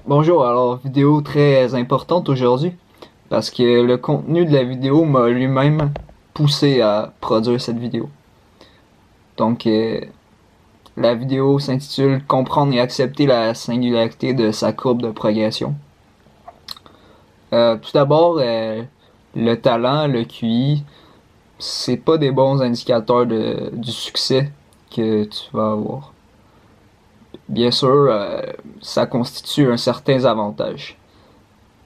Bonjour, alors vidéo très importante aujourd'hui parce que le contenu de la vidéo m'a lui-même poussé à produire cette vidéo. Donc la vidéo s'intitule Comprendre et accepter la singularité de sa courbe de progression. Tout d'abord, le talent, le QI, c'est pas des bons indicateurs du succès que tu vas avoir. Bien sûr, ça constitue un certain avantage.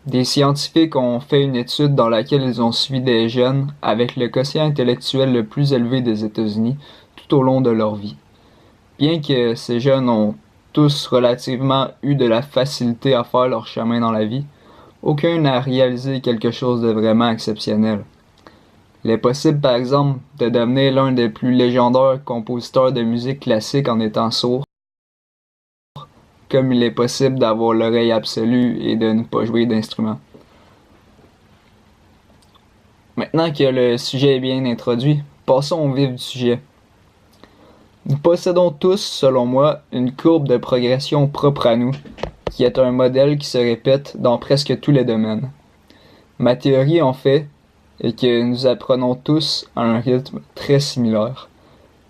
Des scientifiques ont fait une étude dans laquelle ils ont suivi des jeunes avec le quotient intellectuel le plus élevé des États-Unis tout au long de leur vie. Bien que ces jeunes ont tous relativement eu de la facilité à faire leur chemin dans la vie, aucun n'a réalisé quelque chose de vraiment exceptionnel. Il est possible par exemple de devenir l'un des plus légendaires compositeurs de musique classique en étant sourd, comme il est possible d'avoir l'oreille absolue et de ne pas jouer d'instrument. Maintenant que le sujet est bien introduit, passons au vif du sujet. Nous possédons tous, selon moi, une courbe de progression propre à nous, qui est un modèle qui se répète dans presque tous les domaines. Ma théorie, en fait, est que nous apprenons tous à un rythme très similaire,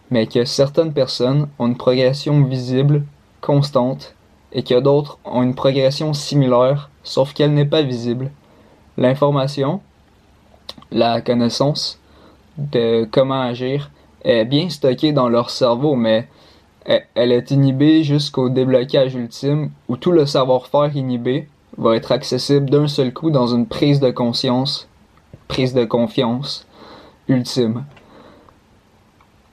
mais que certaines personnes ont une progression visible, constante, et que d'autres ont une progression similaire, sauf qu'elle n'est pas visible. L'information, la connaissance de comment agir est bien stockée dans leur cerveau, mais elle est inhibée jusqu'au déblocage ultime où tout le savoir-faire inhibé va être accessible d'un seul coup dans une prise de confiance ultime.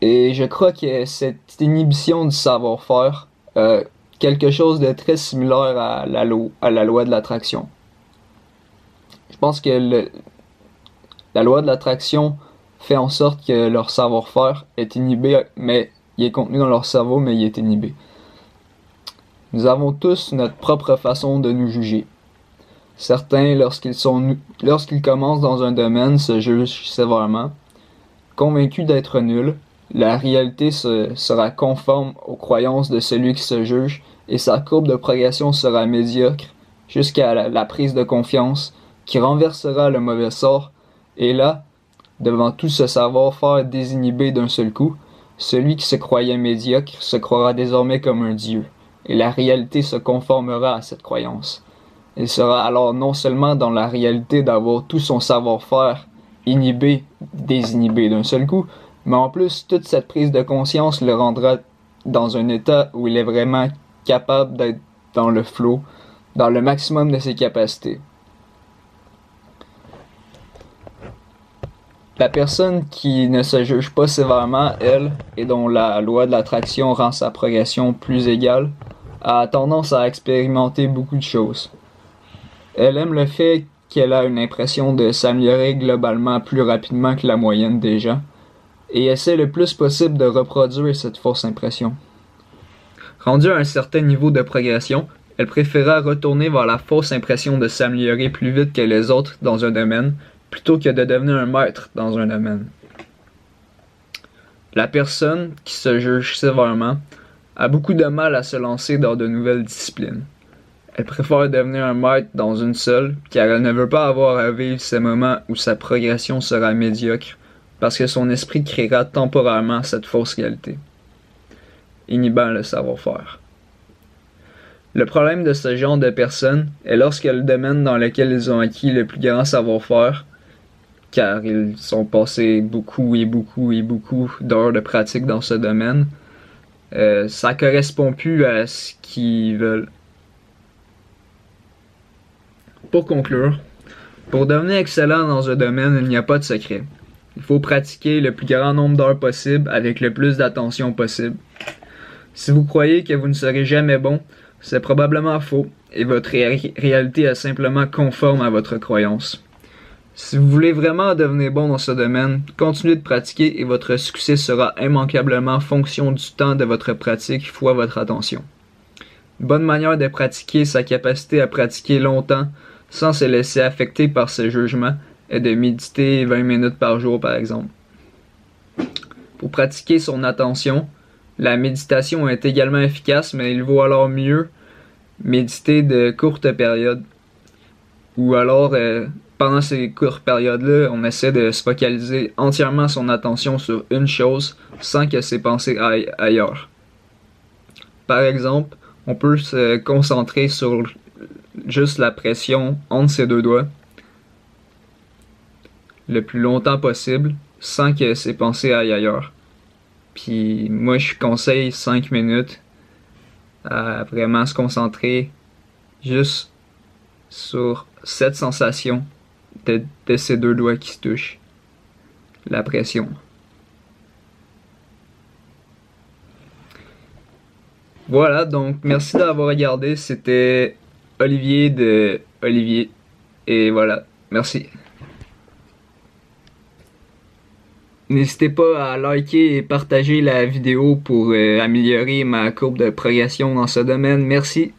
Et je crois que cette inhibition du savoir-faire quelque chose de très similaire à la loi de l'attraction. Je pense que la loi de l'attraction fait en sorte que leur savoir-faire est inhibé, mais il est contenu dans leur cerveau, mais il est inhibé. Nous avons tous notre propre façon de nous juger. Certains, lorsqu'ils commencent dans un domaine, se jugent sévèrement. Convaincus d'être nuls, la réalité sera conforme aux croyances de celui qui se juge et sa courbe de progression sera médiocre jusqu'à la prise de confiance qui renversera le mauvais sort. Et là, devant tout ce savoir-faire désinhibé d'un seul coup, celui qui se croyait médiocre se croira désormais comme un dieu, et la réalité se conformera à cette croyance. Il sera alors non seulement dans la réalité d'avoir tout son savoir-faire inhibé, désinhibé d'un seul coup, mais en plus toute cette prise de conscience le rendra dans un état où il est vraiment capable d'être dans le flow, dans le maximum de ses capacités. La personne qui ne se juge pas sévèrement, elle, et dont la loi de l'attraction rend sa progression plus égale, a tendance à expérimenter beaucoup de choses. Elle aime le fait qu'elle a une impression de s'améliorer globalement plus rapidement que la moyenne des gens, et essaie le plus possible de reproduire cette fausse impression. Rendue à un certain niveau de progression, elle préférera retourner vers la fausse impression de s'améliorer plus vite que les autres dans un domaine, plutôt que de devenir un maître dans un domaine. La personne qui se juge sévèrement a beaucoup de mal à se lancer dans de nouvelles disciplines. Elle préfère devenir un maître dans une seule, car elle ne veut pas avoir à vivre ces moments où sa progression sera médiocre, parce que son esprit créera temporairement cette fausse réalité, inhibant le savoir-faire. Le problème de ce genre de personnes est lorsque le domaine dans lequel ils ont acquis le plus grand savoir-faire, car ils sont passés beaucoup d'heures de pratique dans ce domaine, ça correspond plus à ce qu'ils veulent. Pour conclure, pour devenir excellent dans un domaine, il n'y a pas de secret. Il faut pratiquer le plus grand nombre d'heures possible avec le plus d'attention possible. Si vous croyez que vous ne serez jamais bon, c'est probablement faux et votre réalité est simplement conforme à votre croyance. Si vous voulez vraiment devenir bon dans ce domaine, continuez de pratiquer et votre succès sera immanquablement fonction du temps de votre pratique fois votre attention. Une bonne manière de pratiquer sa capacité à pratiquer longtemps sans se laisser affecter par ses jugements est de méditer 20 minutes par jour par exemple. Pour pratiquer son attention, la méditation est également efficace, mais il vaut alors mieux méditer de courtes périodes. Ou alors, pendant ces courtes périodes-là, on essaie de se focaliser entièrement son attention sur une chose sans que ses pensées aillent ailleurs. Par exemple, on peut se concentrer sur juste la pression entre ses deux doigts le plus longtemps possible sans que ses pensées aillent ailleurs. Puis moi, je conseille 5 minutes à vraiment se concentrer juste sur cette sensation de ces deux doigts qui se touchent. La pression. Voilà, donc merci d'avoir regardé. C'était Olivier de Olivier. Et voilà, merci. N'hésitez pas à liker et partager la vidéo pour améliorer ma courbe de progression dans ce domaine. Merci.